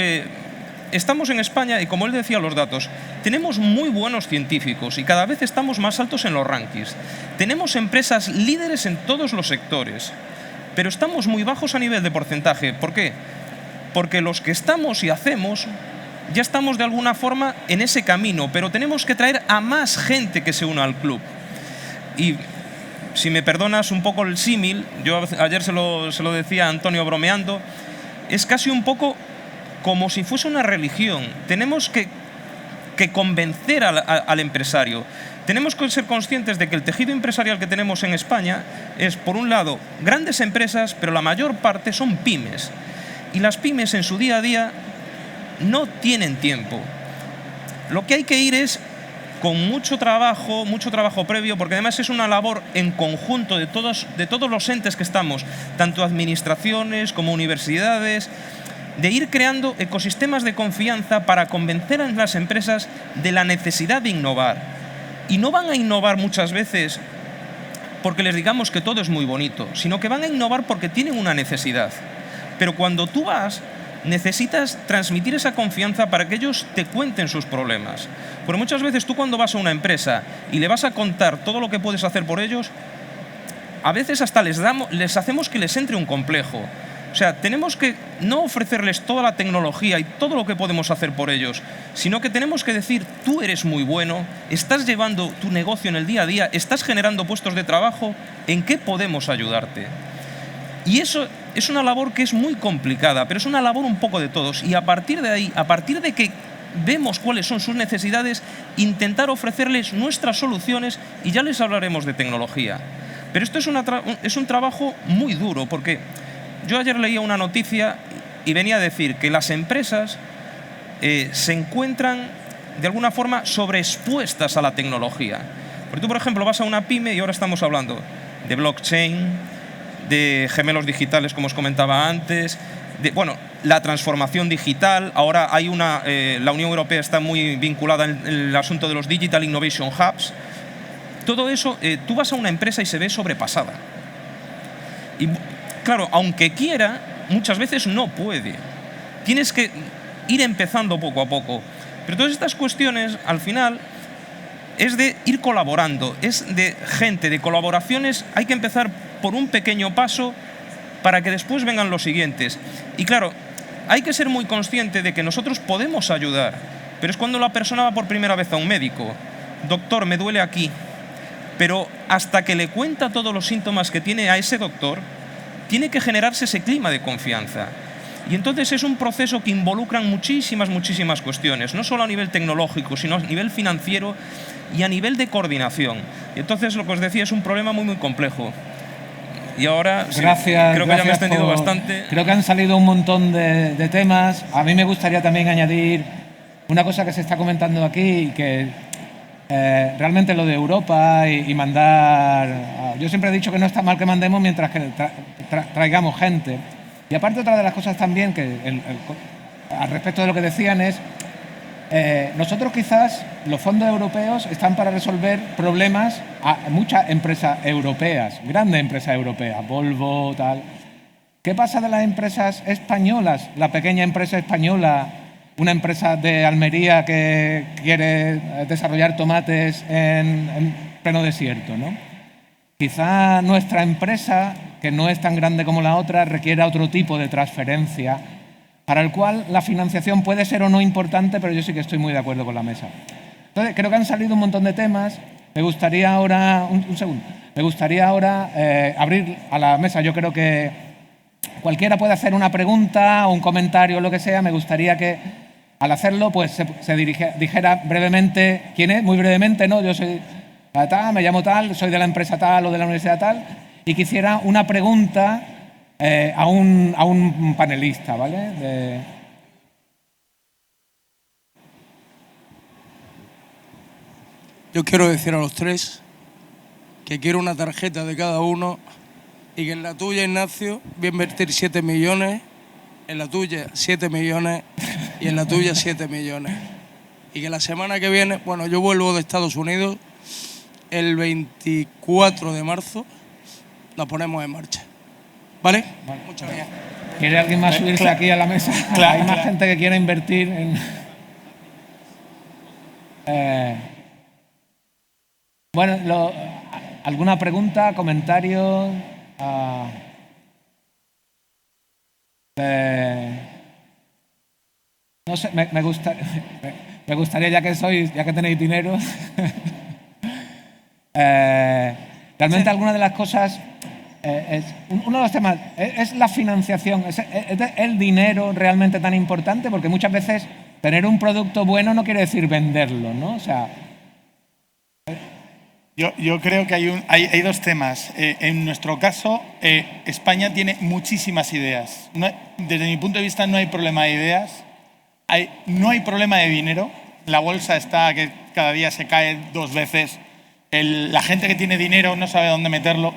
estamos en España y como él decía los datos, tenemos muy buenos científicos y cada vez estamos más altos en los rankings. Tenemos empresas líderes en todos los sectores, pero estamos muy bajos a nivel de porcentaje. ¿Por qué? Porque los que estamos y hacemos ya estamos de alguna forma en ese camino, pero tenemos que traer a más gente que se una al club. Y si me perdonas un poco el símil, yo ayer se lo decía a Antonio bromeando, es casi un poco como si fuese una religión. Tenemos que convencer al empresario. Tenemos que ser conscientes de que el tejido empresarial que tenemos en España es, por un lado, grandes empresas, pero la mayor parte son pymes. Y las pymes en su día a día no tienen tiempo. Lo que hay que ir es con mucho trabajo previo, porque además es una labor en conjunto de todos los entes que estamos, tanto administraciones como universidades, de ir creando ecosistemas de confianza para convencer a las empresas de la necesidad de innovar. Y no van a innovar muchas veces porque les digamos que todo es muy bonito, sino que van a innovar porque tienen una necesidad. Pero cuando tú vas, necesitas transmitir esa confianza para que ellos te cuenten sus problemas. Porque muchas veces tú cuando vas a una empresa y le vas a contar todo lo que puedes hacer por ellos, a veces hasta les hacemos que les entre un complejo. O sea, tenemos que no ofrecerles toda la tecnología y todo lo que podemos hacer por ellos, sino que tenemos que decir, tú eres muy bueno, estás llevando tu negocio en el día a día, estás generando puestos de trabajo, ¿en qué podemos ayudarte? Y eso es una labor que es muy complicada, pero es una labor un poco de todos. Y a partir de ahí, a partir de que vemos cuáles son sus necesidades, intentar ofrecerles nuestras soluciones y ya les hablaremos de tecnología. Pero esto es un trabajo muy duro, porque yo ayer leía una noticia y venía a decir que las empresas se encuentran de alguna forma sobreexpuestas a la tecnología. Porque tú, por ejemplo, vas a una pyme y ahora estamos hablando de blockchain, de gemelos digitales, como os comentaba antes, la transformación digital. Ahora hay la Unión Europea está muy vinculada en el asunto de los Digital Innovation Hubs. Todo eso, tú vas a una empresa y se ve sobrepasada. Y claro, aunque quiera, muchas veces no puede. Tienes que ir empezando poco a poco. Pero todas estas cuestiones, al final, es de ir colaborando, es de gente, de colaboraciones. Hay que empezar por un pequeño paso para que después vengan los siguientes. Y claro, hay que ser muy consciente de que nosotros podemos ayudar, pero es cuando la persona va por primera vez a un médico. Doctor, me duele aquí. Pero hasta que le cuenta todos los síntomas que tiene a ese doctor, tiene que generarse ese clima de confianza. Y entonces es un proceso que involucra muchísimas cuestiones, no solo a nivel tecnológico, sino a nivel financiero y a nivel de coordinación. Y entonces lo que os decía es un problema muy complejo. Y ahora Gracias, creo que ya me he extendido bastante. Creo que han salido un montón de temas. A mí me gustaría también añadir una cosa que se está comentando aquí, que realmente lo de Europa y mandar... Yo siempre he dicho que no está mal que mandemos mientras que traigamos gente. Y aparte, otra de las cosas también que al respecto de lo que decían es, nosotros quizás los fondos europeos están para resolver problemas a muchas empresas europeas, grandes empresas europeas, Volvo, tal. ¿Qué pasa de las empresas españolas? La pequeña empresa española, una empresa de Almería que quiere desarrollar tomates en pleno desierto, ¿no? Quizá nuestra empresa, que no es tan grande como la otra, requiera otro tipo de transferencia, para el cual la financiación puede ser o no importante, pero yo sí que estoy muy de acuerdo con la mesa. Entonces, creo que han salido un montón de temas. Me gustaría ahora, un segundo, me gustaría ahora abrir a la mesa. Yo creo que cualquiera puede hacer una pregunta o un comentario o lo que sea. Me gustaría que al hacerlo pues se dijera brevemente quién es, muy brevemente, ¿no? Yo soy tal, me llamo tal, soy de la empresa tal o de la universidad tal, y que hiciera una pregunta a un panelista, ¿vale? Yo quiero decir a los tres que quiero una tarjeta de cada uno y que en la tuya, Ignacio, voy a invertir 7 millones, en la tuya 7 millones y en la tuya 7 millones. Y que la semana que viene, bueno, yo vuelvo de Estados Unidos, el 24 de marzo la ponemos en marcha. ¿Vale? Muchas gracias. ¿Quiere alguien más subirse aquí a la mesa? Hay más gente que quiera invertir en... Bueno, ¿alguna pregunta, comentario? No sé, me gustaría, ya que tenéis dinero, realmente alguna de las cosas, uno de los temas es la financiación. ¿Es el dinero realmente tan importante? Porque muchas veces tener un producto bueno no quiere decir venderlo, ¿no? O sea... Yo creo que hay dos temas. En nuestro caso, España tiene muchísimas ideas. Desde mi punto de vista no hay problema de ideas, no hay problema de dinero. La bolsa está que cada día se cae 2 veces. La gente que tiene dinero no sabe dónde meterlo,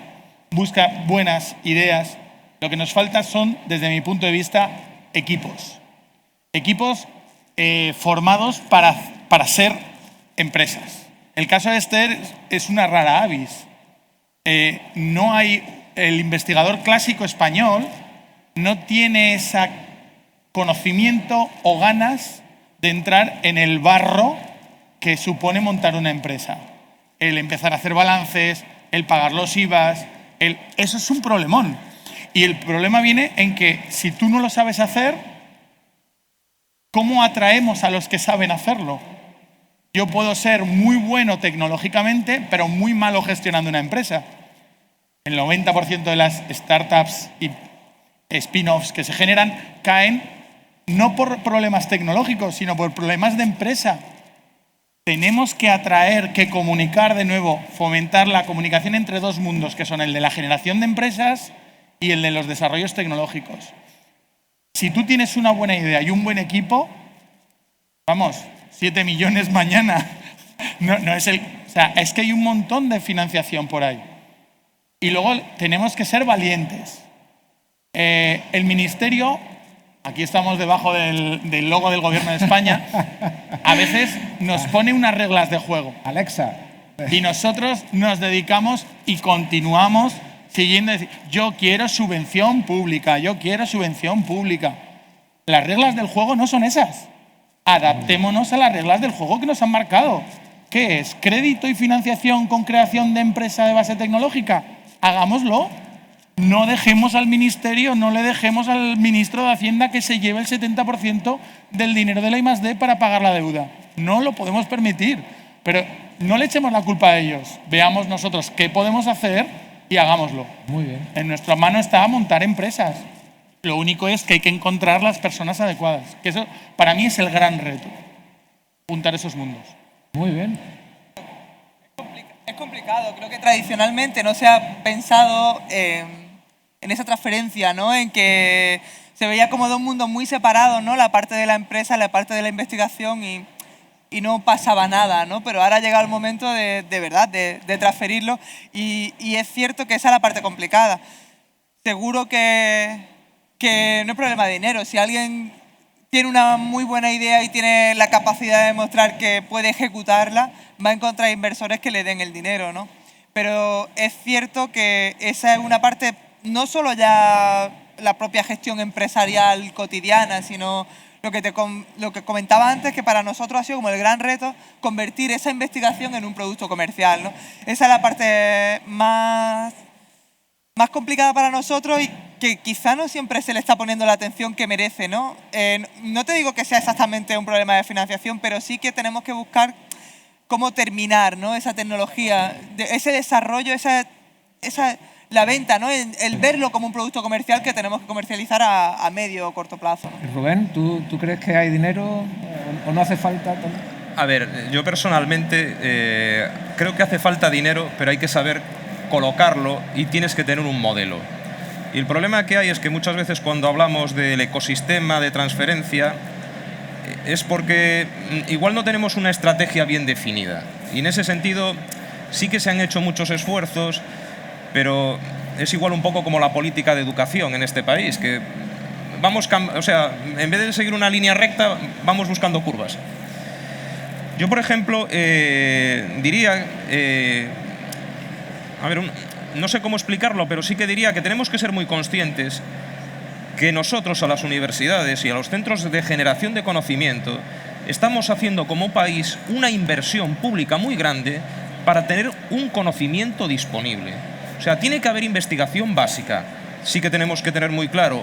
busca buenas ideas. Lo que nos falta son, desde mi punto de vista, equipos. Equipos formados para ser empresas. El caso de Esther es una rara avis. No hay, el investigador clásico español no tiene ese conocimiento o ganas de entrar en el barro que supone montar una empresa. El empezar a hacer balances, el pagar los IVAs, eso es un problemón. Y el problema viene en que si tú no lo sabes hacer, ¿cómo atraemos a los que saben hacerlo? Yo puedo ser muy bueno tecnológicamente, pero muy malo gestionando una empresa. El 90% de las startups y spin-offs que se generan caen no por problemas tecnológicos, sino por problemas de empresa. Tenemos que atraer, que comunicar de nuevo, fomentar la comunicación entre dos mundos, que son el de la generación de empresas y el de los desarrollos tecnológicos. Si tú tienes una buena idea y un buen equipo, vamos, 7 millones mañana. O sea, es que hay un montón de financiación por ahí. Y luego tenemos que ser valientes. El ministerio, aquí estamos debajo del logo del Gobierno de España, a veces nos pone unas reglas de juego. Alexa. Y nosotros nos dedicamos y continuamos siguiendo. Yo quiero subvención pública, yo quiero subvención pública. Las reglas del juego no son esas. Adaptémonos a las reglas del juego que nos han marcado. ¿Qué es? ¿Crédito y financiación con creación de empresa de base tecnológica? Hagámoslo. No dejemos al ministerio, no le dejemos al ministro de Hacienda que se lleve el 70% del dinero de la I+D para pagar la deuda. No lo podemos permitir. Pero no le echemos la culpa a ellos. Veamos nosotros qué podemos hacer y hagámoslo. Muy bien. En nuestra mano está montar empresas. Lo único es que hay que encontrar las personas adecuadas. Que eso, para mí, es el gran reto, juntar esos mundos. Muy bien. Es complicado. Creo que tradicionalmente no se ha pensado en esa transferencia, ¿no? En que se veía como dos mundos muy separados, ¿no? La parte de la empresa, la parte de la investigación y no pasaba nada, ¿no? Pero ahora ha llegado el momento de verdad, de transferirlo y es cierto que esa es la parte complicada. Seguro que no es problema de dinero. Si alguien tiene una muy buena idea y tiene la capacidad de demostrar que puede ejecutarla, va a encontrar inversores que le den el dinero, ¿no? Pero es cierto que esa es una parte, no solo ya la propia gestión empresarial cotidiana, sino lo que comentaba antes, que para nosotros ha sido como el gran reto convertir esa investigación en un producto comercial, ¿no? Esa es la parte más complicada para nosotros y que quizá no siempre se le está poniendo la atención que merece, ¿no? No te digo que sea exactamente un problema de financiación, pero sí que tenemos que buscar cómo terminar, ¿no? Esa tecnología, ese desarrollo, la venta, ¿no? El verlo como un producto comercial que tenemos que comercializar a medio o corto plazo, ¿no? Rubén, ¿tú crees que hay dinero o no hace falta? A ver, yo personalmente creo que hace falta dinero, pero hay que saber colocarlo y tienes que tener un modelo. Y el problema que hay es que muchas veces cuando hablamos del ecosistema de transferencia es porque igual no tenemos una estrategia bien definida. Y en ese sentido sí que se han hecho muchos esfuerzos, pero es igual un poco como la política de educación en este país, que vamos, o sea, en vez de seguir una línea recta, vamos buscando curvas. Yo, por ejemplo, diría, a ver, no sé cómo explicarlo, pero sí que diría que tenemos que ser muy conscientes que nosotros a las universidades y a los centros de generación de conocimiento estamos haciendo como país una inversión pública muy grande para tener un conocimiento disponible. O sea, tiene que haber investigación básica. Sí que tenemos que tener muy claro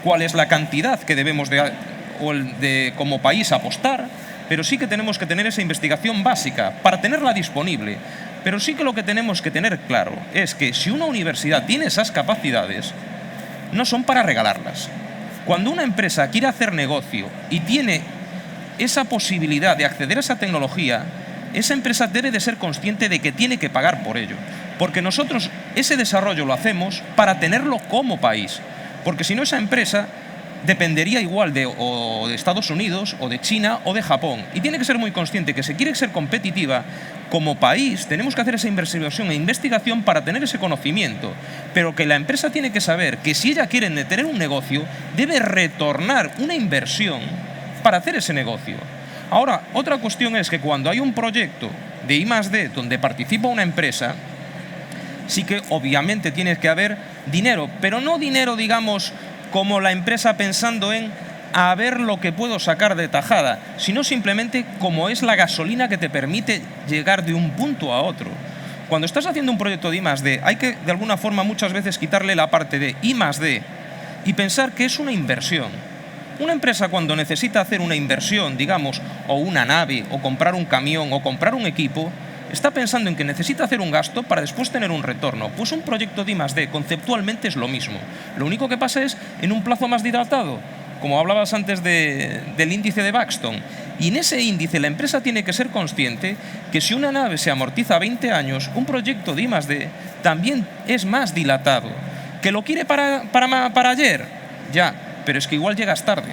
cuál es la cantidad que debemos de como país apostar, pero sí que tenemos que tener esa investigación básica para tenerla disponible. Pero sí que lo que tenemos que tener claro es que si una universidad tiene esas capacidades, no son para regalarlas. Cuando una empresa quiere hacer negocio y tiene esa posibilidad de acceder a esa tecnología, esa empresa debe de ser consciente de que tiene que pagar por ello. Porque nosotros ese desarrollo lo hacemos para tenerlo como país. Porque si no, esa empresa dependería igual o de Estados Unidos, o de China, o de Japón. Y tiene que ser muy consciente que si quiere ser competitiva, como país tenemos que hacer esa inversión e investigación para tener ese conocimiento. Pero que la empresa tiene que saber que si ella quiere tener un negocio, debe retornar una inversión para hacer ese negocio. Ahora, otra cuestión es que cuando hay un proyecto de I+D donde participa una empresa, sí que obviamente tiene que haber dinero, pero no dinero, digamos, como la empresa pensando en a ver lo que puedo sacar de tajada, sino simplemente como es la gasolina que te permite llegar de un punto a otro. Cuando estás haciendo un proyecto de I+D, hay que de alguna forma muchas veces quitarle la parte de I+D y pensar que es una inversión. Una empresa cuando necesita hacer una inversión, digamos, o una nave, o comprar un camión, o comprar un equipo, está pensando en que necesita hacer un gasto para después tener un retorno. Pues un proyecto de I+D conceptualmente es lo mismo. Lo único que pasa es en un plazo más dilatado, como hablabas antes del índice de Buxton. Y en ese índice la empresa tiene que ser consciente que si una nave se amortiza 20 años, un proyecto de I+D también es más dilatado. ¿Que lo quiere para ayer? Ya, pero es que igual llegas tarde.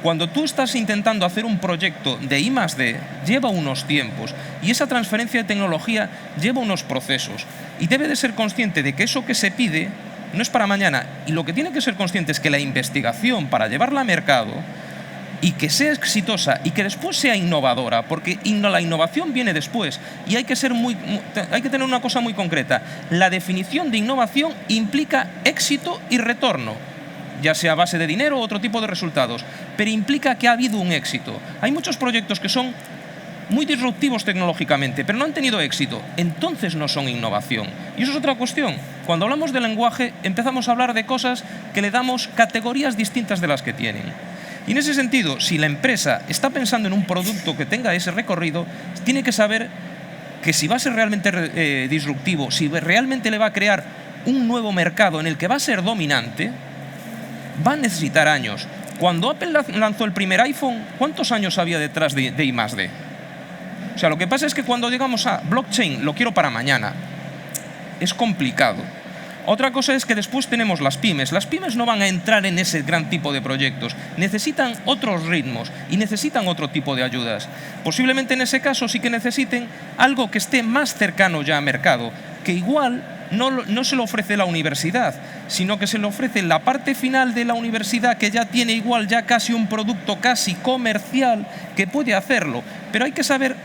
Cuando tú estás intentando hacer un proyecto de I+D, lleva unos tiempos y esa transferencia de tecnología lleva unos procesos y debe de ser consciente de que eso que se pide no es para mañana, y lo que tiene que ser consciente es que la investigación para llevarla a mercado y que sea exitosa y que después sea innovadora, porque la innovación viene después y hay que tener una cosa muy concreta. La definición de innovación implica éxito y retorno, ya sea a base de dinero o otro tipo de resultados, pero implica que ha habido un éxito. Hay muchos proyectos que son muy disruptivos tecnológicamente, pero no han tenido éxito, entonces no son innovación. Y eso es otra cuestión. Cuando hablamos de lenguaje, empezamos a hablar de cosas que le damos categorías distintas de las que tienen. Y en ese sentido, si la empresa está pensando en un producto que tenga ese recorrido, tiene que saber que si va a ser realmente disruptivo, si realmente le va a crear un nuevo mercado en el que va a ser dominante, va a necesitar años. Cuando Apple lanzó el primer iPhone, ¿cuántos años había detrás de I+D? O sea, lo que pasa es que cuando llegamos a blockchain, lo quiero para mañana, es complicado. Otra cosa es que después tenemos las pymes. Las pymes no van a entrar en ese gran tipo de proyectos. Necesitan otros ritmos y necesitan otro tipo de ayudas. Posiblemente en ese caso sí que necesiten algo que esté más cercano ya al mercado, que igual no se lo ofrece la universidad, sino que se le ofrece la parte final de la universidad, que ya tiene igual ya casi un producto casi comercial que puede hacerlo. Pero hay que saber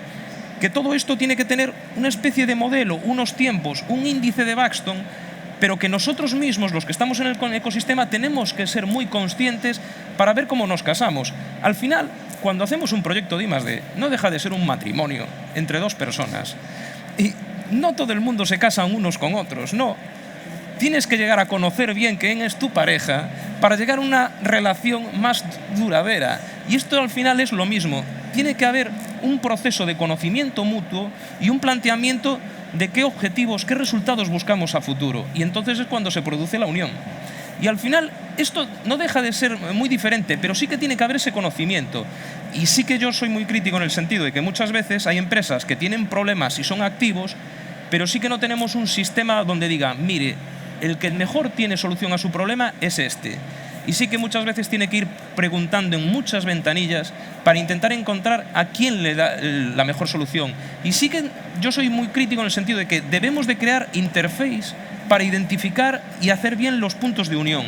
que todo esto tiene que tener una especie de modelo, unos tiempos, un índice de Buxton, pero que nosotros mismos, los que estamos en el ecosistema, tenemos que ser muy conscientes para ver cómo nos casamos. Al final, cuando hacemos un proyecto de I+D, no deja de ser un matrimonio entre dos personas. Y no todo el mundo se casa unos con otros, no. Tienes que llegar a conocer bien quién es tu pareja para llegar a una relación más duradera. Y esto al final es lo mismo. Tiene que haber un proceso de conocimiento mutuo y un planteamiento de qué objetivos, qué resultados buscamos a futuro. Y entonces es cuando se produce la unión. Y al final esto no deja de ser muy diferente, pero sí que tiene que haber ese conocimiento. Y sí que yo soy muy crítico en el sentido de que muchas veces hay empresas que tienen problemas y son activos, pero sí que no tenemos un sistema donde diga, mire, el que mejor tiene solución a su problema es este. Y sí que muchas veces tiene que ir preguntando en muchas ventanillas para intentar encontrar a quién le da la mejor solución. Y sí que yo soy muy crítico en el sentido de que debemos de crear interface para identificar y hacer bien los puntos de unión.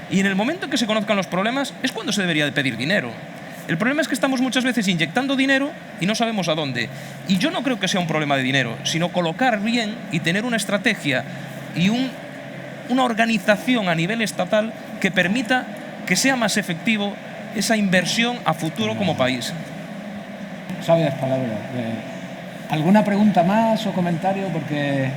Y en el momento en que se conozcan los problemas es cuando se debería de pedir dinero. El problema es que estamos muchas veces inyectando dinero y no sabemos a dónde. Y yo no creo que sea un problema de dinero, sino colocar bien y tener una estrategia y una organización a nivel estatal que permita que sea más efectivo esa inversión a futuro como país. Sabias palabras. ¿Alguna pregunta más o comentario? Porque,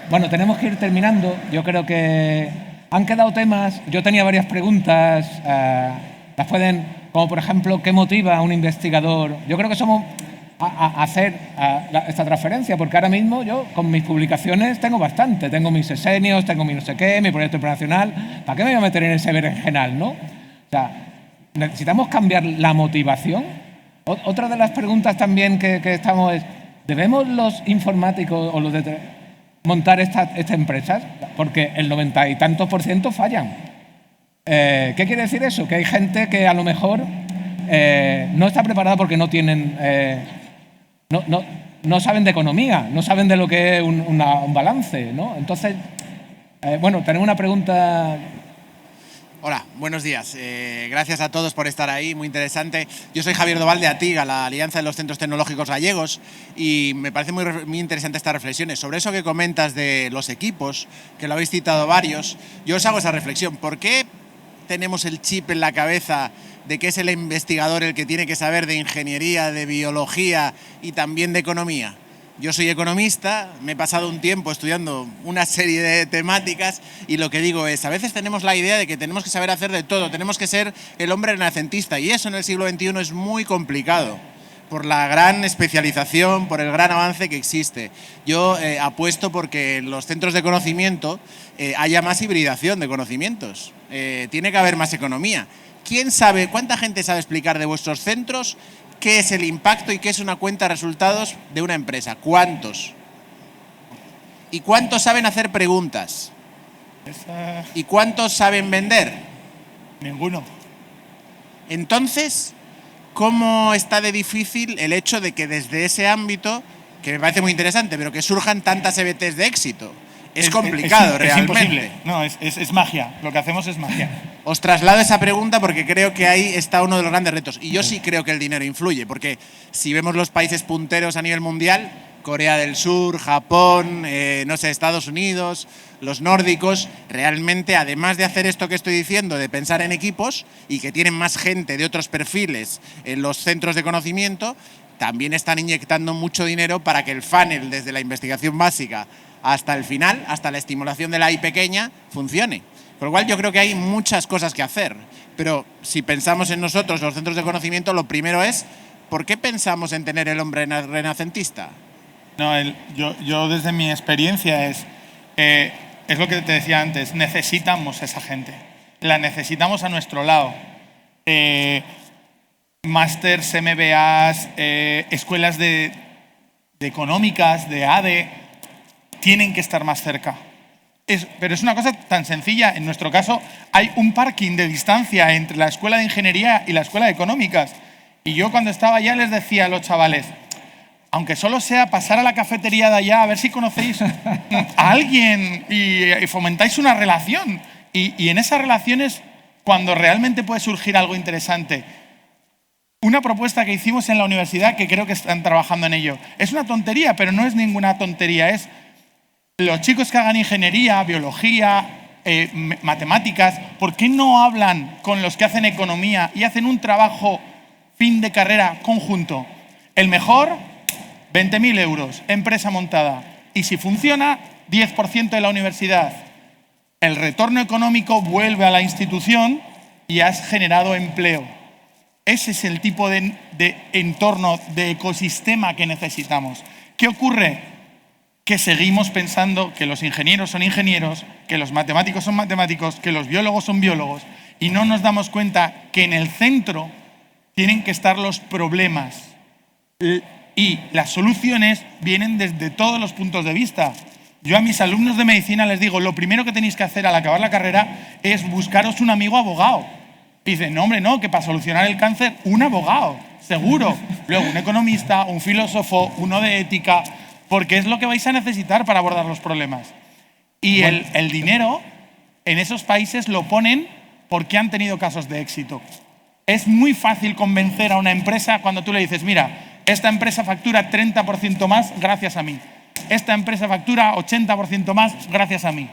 bueno, tenemos que ir terminando. Yo creo que han quedado temas. Yo tenía varias preguntas. Las pueden, como por ejemplo, ¿qué motiva a un investigador? Yo creo que somos a hacer esta transferencia, porque ahora mismo yo con mis publicaciones tengo bastante. Tengo mis sesenios, tengo mi no sé qué, mi proyecto internacional. ¿Para qué me voy a meter en ese berenjenal, no? O sea, necesitamos cambiar la motivación. Otra de las preguntas también que estamos es, ¿debemos los informáticos o los de montar estas empresas? Porque el 90 y tantos % fallan. ¿Qué quiere decir eso? Que hay gente que a lo mejor no está preparada porque no tienen, no saben de economía, no saben de lo que es un balance, ¿no? Entonces, bueno, tenemos una pregunta. Hola, buenos días. Gracias a todos por estar ahí, muy interesante. Yo soy Javier Doval de ATIGA, la Alianza de los Centros Tecnológicos Gallegos, y me parece muy interesante estas reflexiones. Sobre eso que comentas de los equipos, que lo habéis citado varios, yo os hago esa reflexión. ¿Por qué tenemos el chip en la cabeza de que es el investigador el que tiene que saber de ingeniería, de biología y también de economía? Yo soy economista, me he pasado un tiempo estudiando una serie de temáticas y lo que digo es, a veces tenemos la idea de que tenemos que saber hacer de todo, tenemos que ser el hombre renacentista, y eso en el siglo XXI es muy complicado por la gran especialización, por el gran avance que existe. Yo apuesto porque en los centros de conocimiento haya más hibridación de conocimientos, tiene que haber más economía. ¿Quién sabe, cuánta gente sabe explicar de vuestros centros qué es el impacto y qué es una cuenta de resultados de una empresa? ¿Cuántos? ¿Y cuántos saben hacer preguntas? ¿Y cuántos saben vender? Ninguno. Entonces, ¿cómo está de difícil el hecho de que desde ese ámbito, que me parece muy interesante, pero que surjan tantas EBTs de éxito? Es complicado, realmente. Es imposible. No, es magia. Lo que hacemos es magia. Os traslado esa pregunta porque creo que ahí está uno de los grandes retos. Y yo sí creo que el dinero influye, porque si vemos los países punteros a nivel mundial, Corea del Sur, Japón, no sé, Estados Unidos, los nórdicos, realmente, además de hacer esto que estoy diciendo, de pensar en equipos y que tienen más gente de otros perfiles en los centros de conocimiento, también están inyectando mucho dinero para que el funnel, desde la investigación básica hasta el final, hasta la estimulación de la I pequeña, funcione. Por lo cual yo creo que hay muchas cosas que hacer, pero si pensamos en nosotros, los centros de conocimiento, lo primero es, ¿por qué pensamos en tener el hombre renacentista? No, yo desde mi experiencia es lo que te decía antes, necesitamos esa gente, la necesitamos a nuestro lado. Másters, MBAs, escuelas de económicas, de ADE, tienen que estar más cerca. Pero es una cosa tan sencilla. En nuestro caso, hay un parking de distancia entre la escuela de ingeniería y la escuela de económicas. Y yo cuando estaba allá les decía a los chavales, aunque solo sea pasar a la cafetería de allá, a ver si conocéis a alguien y fomentáis una relación. Y en esas relaciones, cuando realmente puede surgir algo interesante. Una propuesta que hicimos en la universidad, que creo que están trabajando en ello. Es una tontería, pero no es ninguna tontería. Es los chicos que hagan ingeniería, biología, matemáticas, ¿por qué no hablan con los que hacen economía y hacen un trabajo fin de carrera conjunto? El mejor, 20.000 euros, empresa montada. Y si funciona, 10% de la universidad. El retorno económico vuelve a la institución y has generado empleo. Ese es el tipo de entorno, de ecosistema que necesitamos. ¿Qué ocurre? Que seguimos pensando que los ingenieros son ingenieros, que los matemáticos son matemáticos, que los biólogos son biólogos, y no nos damos cuenta que en el centro tienen que estar los problemas. Y las soluciones vienen desde todos los puntos de vista. Yo a mis alumnos de medicina les digo, lo primero que tenéis que hacer al acabar la carrera es buscaros un amigo abogado. Y dicen, no, hombre, no, que para solucionar el cáncer, un abogado, seguro. Luego un economista, un filósofo, uno de ética, porque es lo que vais a necesitar para abordar los problemas. Y el dinero en esos países lo ponen porque han tenido casos de éxito. Es muy fácil convencer a una empresa cuando tú le dices, mira, esta empresa factura 30% más gracias a mí. Esta empresa factura 80% más gracias a mí.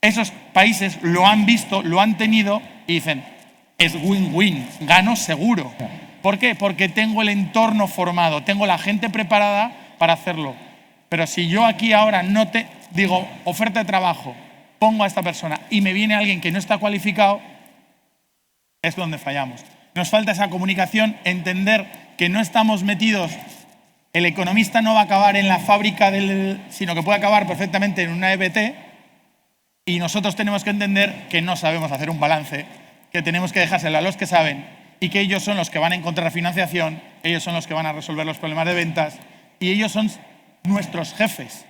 Esos países lo han visto, lo han tenido y dicen, es win-win, gano seguro. ¿Por qué? Porque tengo el entorno formado, tengo la gente preparada para hacerlo. Pero si yo aquí ahora no te digo oferta de trabajo, pongo a esta persona y me viene alguien que no está cualificado, es donde fallamos. Nos falta esa comunicación, entender que no estamos metidos, el economista no va a acabar en la fábrica, sino que puede acabar perfectamente en una EBT, y nosotros tenemos que entender que no sabemos hacer un balance, que tenemos que dejárselo a los que saben y que ellos son los que van a encontrar financiación, ellos son los que van a resolver los problemas de ventas y ellos son nuestros jefes.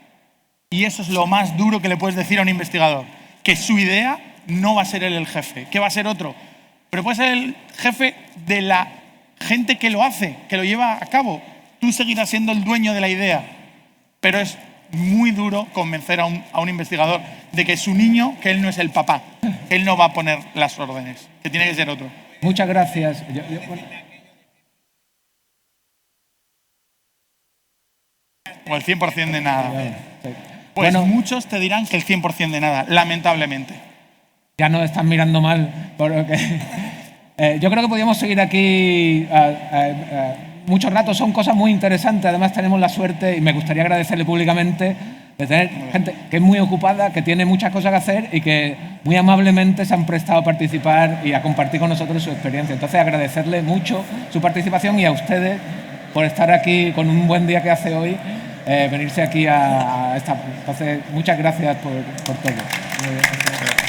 Y eso es lo más duro que le puedes decir a un investigador, que su idea no va a ser él el jefe, que va a ser otro, pero puede ser el jefe de la gente que lo hace, que lo lleva a cabo. Tú seguirás siendo el dueño de la idea, pero es muy duro convencer a un investigador de que su niño, que él no es el papá, él no va a poner las órdenes, que tiene que ser otro. Muchas gracias. O el 100% de nada. Sí. Pues Bueno, muchos te dirán que el 100% de nada, lamentablemente. ya nos están mirando mal. Yo creo que podríamos seguir aquí mucho rato. Son cosas muy interesantes. Además, tenemos la suerte, y me gustaría agradecerle públicamente, de tener gente que es muy ocupada, que tiene muchas cosas que hacer y que muy amablemente se han prestado a participar y a compartir con nosotros su experiencia. Entonces, agradecerle mucho su participación y a ustedes por estar aquí con un buen día que hace hoy, venirse aquí a esta... Entonces, muchas gracias por todo. Muy bien.